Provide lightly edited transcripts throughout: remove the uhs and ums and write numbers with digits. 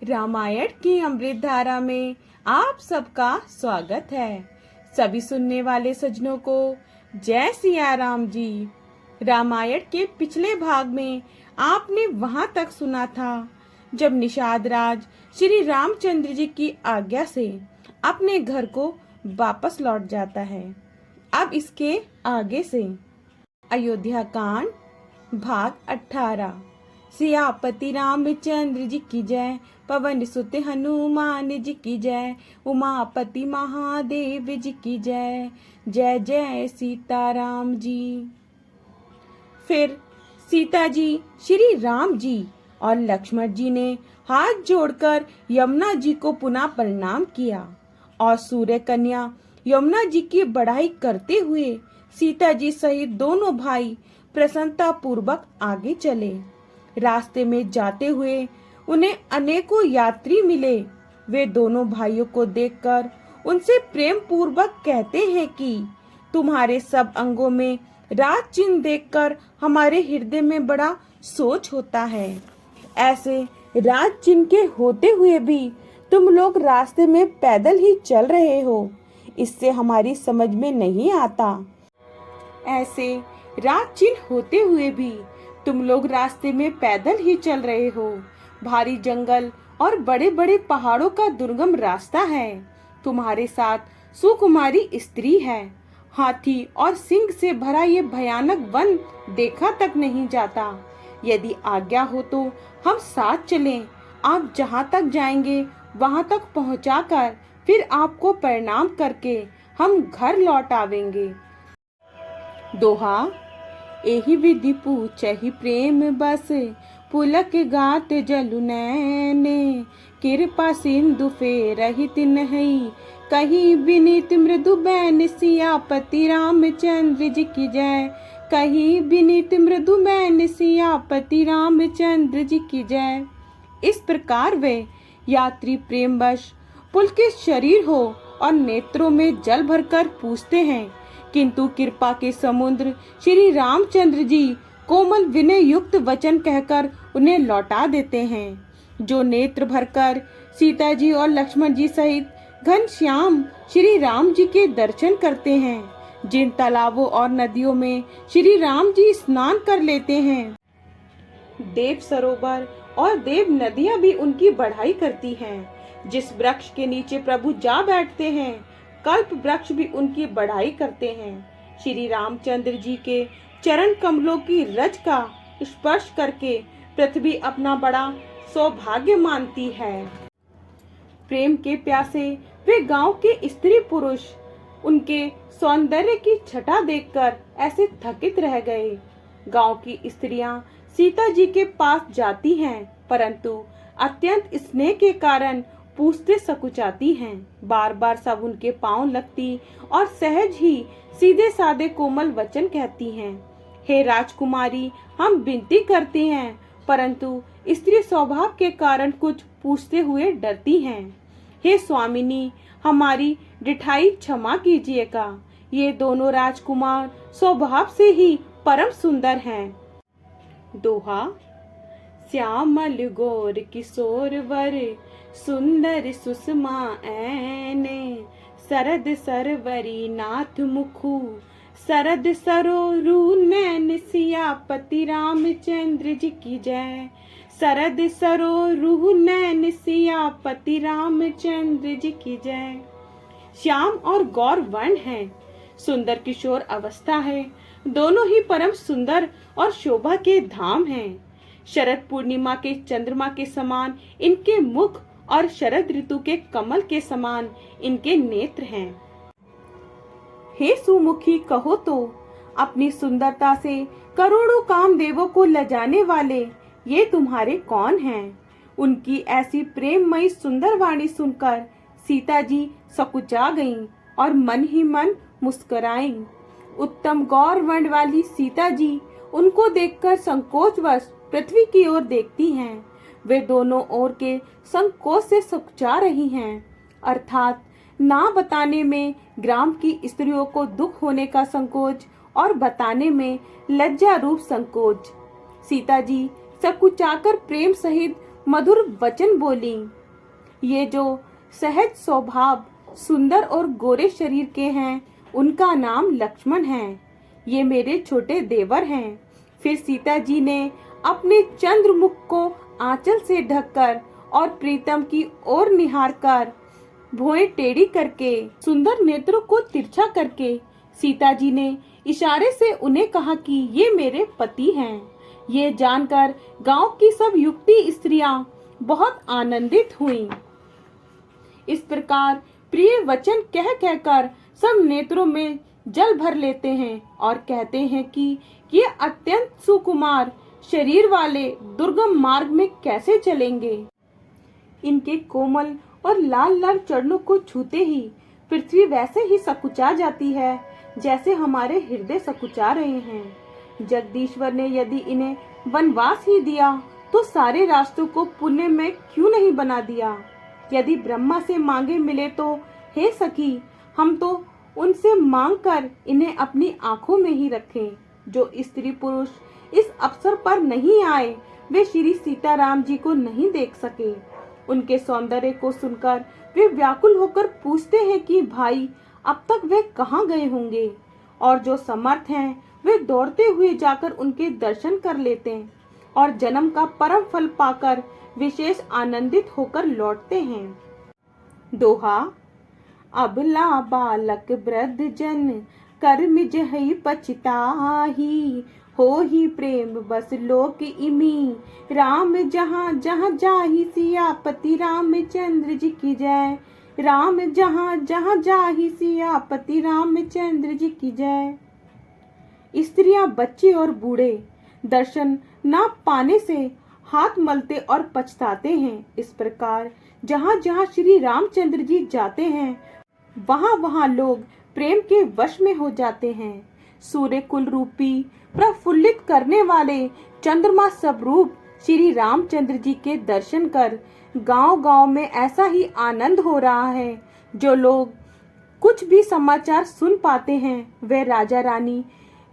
रामायण की अमृत धारा में आप सबका स्वागत है। सभी सुनने वाले सज्जनों को जय सिया राम जी। रामायण के पिछले भाग में आपने वहां तक सुना था जब निषाद राज श्री रामचंद्र जी की आज्ञा से अपने घर को वापस लौट जाता है। अब इसके आगे से अयोध्या कांड भाग 18। सियापति रामचंद्र जी की जय, पवन सुत हनुमान जी की जय, उमापति महादेव जी की जय, जय जय सीताराम जी। फिर सीता जी, श्री राम जी और लक्ष्मण जी ने हाथ जोड़कर यमुना जी को पुनः प्रणाम किया और सूर्य कन्या यमुना जी की बढ़ाई करते हुए सीता जी सहित दोनों भाई प्रसन्नता पूर्वक आगे चले। रास्ते में जाते हुए उन्हें अनेकों यात्री मिले। वे दोनों भाइयों को देखकर उनसे प्रेम पूर्वक कहते हैं कि तुम्हारे सब अंगों में राज चिन्ह देखकर हमारे हृदय में बड़ा सोच होता है। ऐसे राज चिन्ह के होते हुए भी तुम लोग रास्ते में पैदल ही चल रहे हो, इससे हमारी समझ में नहीं आता। ऐसे राज चिन्ह होते हुए भी तुम लोग रास्ते में पैदल ही चल रहे हो। भारी जंगल और बड़े बड़े पहाड़ों का दुर्गम रास्ता है। तुम्हारे साथ सुकुमारी स्त्री है। हाथी और सिंह से भरा ये भयानक वन देखा तक नहीं जाता। यदि आज्ञा हो तो हम साथ चलें। आप जहाँ तक जाएंगे वहाँ तक पहुँचाकर फिर आपको प्रणाम करके हम घर लौट आवेंगे। दोहा। एहि विधि पूछहि प्रेम बस, पुलक गात जलु नैने, कृपा सिंधु फेरहि तिन्हई, कही विनीत मृदु बैन सियापति रामचंद्र जी की जय, कही विनीत मृदु बैन सियापति रामचंद्र जी की जय। इस प्रकार वे यात्री प्रेमवश पुलकित शरीर हो और नेत्रों में जल भरकर पूछते हैं, किंतु कृपा के समुद्र श्री रामचंद्र जी कोमल विनय युक्त वचन कहकर उन्हें लौटा देते हैं। जो नेत्र भरकर सीता जी और लक्ष्मण जी सहित घनश्याम श्री राम जी के दर्शन करते हैं। जिन तालाबों और नदियों में श्री राम जी स्नान कर लेते हैं, देव सरोवर और देव नदियां भी उनकी बढ़ाई करती हैं। जिस वृक्ष के नीचे प्रभु जा बैठते हैं, कल्प वृक्ष भी उनकी बढ़ाई करते हैं। श्री रामचंद्र जी के चरण कमलों की रज का स्पर्श करके पृथ्वी अपना बड़ा सौभाग्य मानती है। प्रेम के प्यासे वे गांव के स्त्री पुरुष उनके सौंदर्य की छटा देखकर ऐसे थकित रह गए। गांव की स्त्रियां सीता जी के पास जाती हैं, परंतु अत्यंत स्नेह के कारण पूछते सकुचाती हैं। बार बार सब उनके पांव लगती और सहज ही सीधे साधे कोमल वचन कहती हैं। हे राजकुमारी, हम विनती करते हैं, परंतु स्त्री स्वभाव के कारण कुछ पूछते हुए डरती हैं। हे स्वामिनी, हमारी डिठाई क्षमा कीजिएगा। ये दोनों राजकुमार स्वभाव से ही परम सुंदर हैं। दोहा। श्यामल गोर किशोर वर, सुंदर सुषमा ऐने, सरद सरवरी नाथ मुखु, सरद सरोरु नैन सियापति रामचंद्र जी की जय, सरद सरोरु नैन सियापति रामचंद्र जी की जय। श्याम और गौर वर्ण है, सुंदर किशोर अवस्था है। दोनों ही परम सुंदर और शोभा के धाम हैं। शरद पूर्णिमा के चंद्रमा के समान इनके मुख और शरद ऋतु के कमल के समान इनके नेत्र हैं। हे सुमुखी, कहो तो अपनी सुंदरता से करोड़ों कामदेवों को लजाने वाले ये तुम्हारे कौन हैं? उनकी ऐसी प्रेममयी सुंदर वाणी सुनकर सीता जी सकुचा गईं और मन ही मन मुस्कुराईं। उत्तम गौर वर्ण वाली सीता जी उनको देखकर संकोचवश पृथ्वी की ओर देखती हैं। वे दोनों ओर के संकोच से सकुचा रही हैं, अर्थात ना बताने में ग्राम की स्त्रियों को दुख होने का संकोच और बताने में लज्जा रूप संकोच। सीता जी सकुचाकर प्रेम सहित मधुर वचन बोली। ये जो सहज स्वभाव, सुंदर और गोरे शरीर के हैं, उनका नाम लक्ष्मण है। ये मेरे छोटे देवर हैं। फिर सीता जी ने अपने चंद्रमुख को आंचल से ढककर और प्रीतम की ओर निहार कर, भौहें टेढ़ी करके, सुंदर नेत्रों को तिरछा करके सीता जी ने इशारे से उन्हें कहा कि ये मेरे पति हैं। ये जानकर गांव की सब युवती स्त्रियां बहुत आनंदित हुईं। इस प्रकार प्रिय वचन कह कहकर सब नेत्रों में जल भर लेते हैं और कहते हैं कि ये अत्यंत सुकुमार शरीर वाले दुर्गम मार्ग में कैसे चलेंगे। इनके कोमल और लाल लाल चरणों को छूते ही पृथ्वी वैसे ही सकुचा जाती है जैसे हमारे हृदय सकुचा रहे हैं। जगदीश्वर ने यदि इन्हें वनवास ही दिया तो सारे रास्तों को पुण्य में क्यों नहीं बना दिया। यदि ब्रह्मा से मांगे मिले तो हे सखी, हम तो उनसे मांग कर इन्हें अपनी आंखों में ही रखें। जो स्त्री पुरुष इस अवसर पर नहीं आए वे श्री सीताराम जी को नहीं देख सके। उनके सौंदर्य को सुनकर वे व्याकुल होकर पूछते हैं कि भाई अब तक वे कहाँ गए होंगे। और जो समर्थ हैं वे दौड़ते हुए जाकर उनके दर्शन कर लेते हैं और जन्म का परम फल पाकर विशेष आनंदित होकर लौटते हैं। दोहा। अबला बालक वृद्ध जन कर्म जहि पछताही, हो ही प्रेम बस लोक इमी, राम जहाँ जहाँ जाहि सियापति रामचंद्र जी की जय। राम जहाँ जहाँ जाहि सियापति रामचंद्र जी की जय। स्त्रियां, बच्चे और बूढ़े दर्शन न पाने से हाथ मलते और पछताते हैं। इस प्रकार जहाँ जहाँ श्री रामचंद्र जी जाते हैं वहाँ वहाँ लोग प्रेम के वश में हो जाते हैं। सूर्य कुल रूपी प्रफुल्लित करने वाले चंद्रमा स्वरूप श्री रामचंद्र जी के दर्शन कर गांव गांव में ऐसा ही आनंद हो रहा है। जो लोग कुछ भी समाचार सुन पाते हैं वे राजा रानी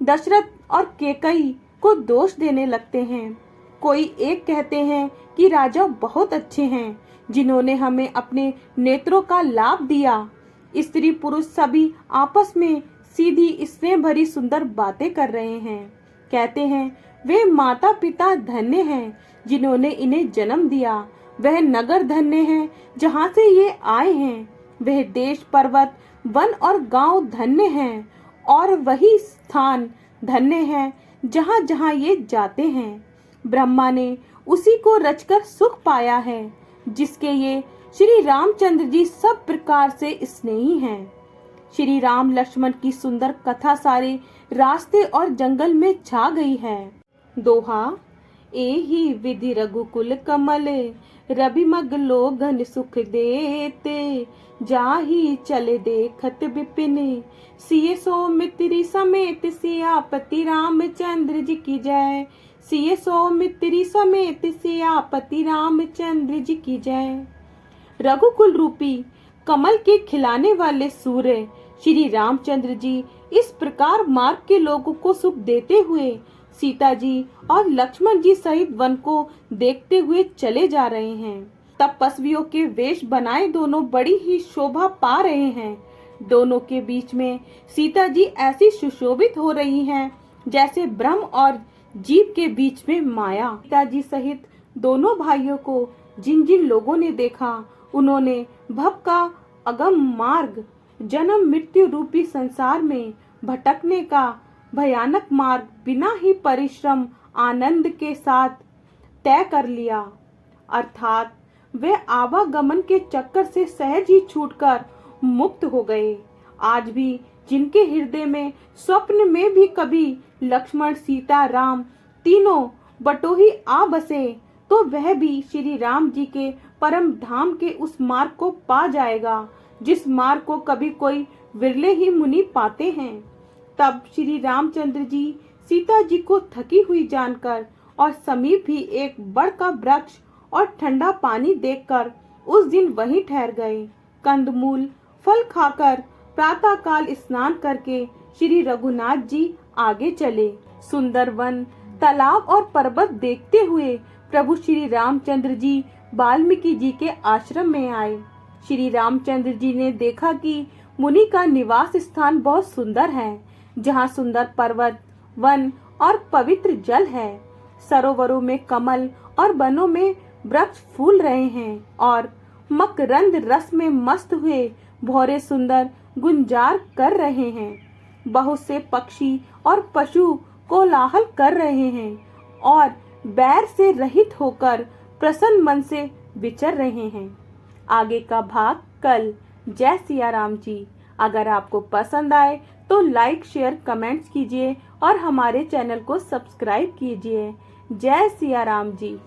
दशरथ और कैकेयी को दोष देने लगते हैं। कोई एक कहते हैं कि राजा बहुत अच्छे हैं जिन्होंने हमें अपने नेत्रों का लाभ दिया। स्त्री पुरुष सभी आपस में सीधी स्नेह भरी सुंदर बातें कर रहे हैं। कहते हैं वे माता पिता धन्य हैं जिन्होंने इन्हें जन्म दिया। वह नगर धन्य है जहाँ से ये आए हैं। वह देश पर्वत वन और गांव धन्य हैं और वही स्थान धन्य है जहाँ जहाँ ये जाते हैं। ब्रह्मा ने उसी को रचकर सुख पाया है जिसके ये श्री रामचंद्र जी सब प्रकार से स्नेही हैं। श्री राम लक्ष्मण की सुंदर कथा सारे रास्ते और जंगल में छा गई है। दोहा। एहि विधि रघुकुल कमल, रवि मग लोगन सुख देते, जाहि चले देखत विपिन, सिय सौमित्री समेत सियापति रामचंद्र जी की जय। सिय सौमित्री समेत सियापति रामचंद्र जी की जय। रघुकुल रूपी कमल के खिलाने वाले सूर्य श्री रामचंद्र जी इस प्रकार मार्ग के लोगों को सुख देते हुए सीता जी और लक्ष्मण जी सहित वन को देखते हुए चले जा रहे हैं। तपस्वियों के वेश बनाए दोनों बड़ी ही शोभा पा रहे हैं। दोनों के बीच में सीता जी ऐसी सुशोभित हो रही हैं जैसे ब्रह्म और जीव के बीच में माया। सीता जी सहित दोनों भाइयों को जिन जिन लोगों ने देखा उन्होंने भव का अगम मार्ग, जन्म मृत्यु रूपी संसार में भटकने का भयानक मार्ग बिना ही परिश्रम आनंद के साथ तय कर लिया। अर्थात वे आवागमन के चक्कर से सहज ही छूटकर मुक्त हो गए। आज भी जिनके हृदय में स्वप्न में भी कभी लक्ष्मण सीता राम तीनों बटोही आ बसे तो वह भी श्री राम जी के परम धाम के उस मार्ग को पा जाएगा जिस मार्ग को कभी कोई विरले ही मुनि पाते हैं। तब श्री रामचंद्र जी सीता जी को थकी हुई जानकर और समीप ही एक बड़ का वृक्ष और ठंडा पानी देखकर उस दिन वहीं ठहर गए। कंदमूल फल खाकर प्रातः काल स्नान करके श्री रघुनाथ जी आगे चले। सुंदर वन, तालाब और पर्वत देखते हुए प्रभु श्री रामचंद्र जी वाल्मीकि जी के आश्रम में आए। श्री रामचंद्र जी ने देखा कि मुनि का निवास स्थान बहुत सुंदर है, जहाँ सुंदर पर्वत, वन और पवित्र जल है। सरोवरों में कमल और वनों में वृक्ष फूल रहे हैं और मकरंद रस में मस्त हुए भौरे सुंदर गुंजार कर रहे हैं। बहुत से पक्षी और पशु कोलाहल कर रहे हैं और बैर से रहित होकर प्रसन्न मन से विचर रहे हैं। आगे का भाग कल। जय सिया राम जी। अगर आपको पसंद आए तो लाइक, शेयर, कमेंट्स कीजिए और हमारे चैनल को सब्सक्राइब कीजिए। जय सिया राम जी।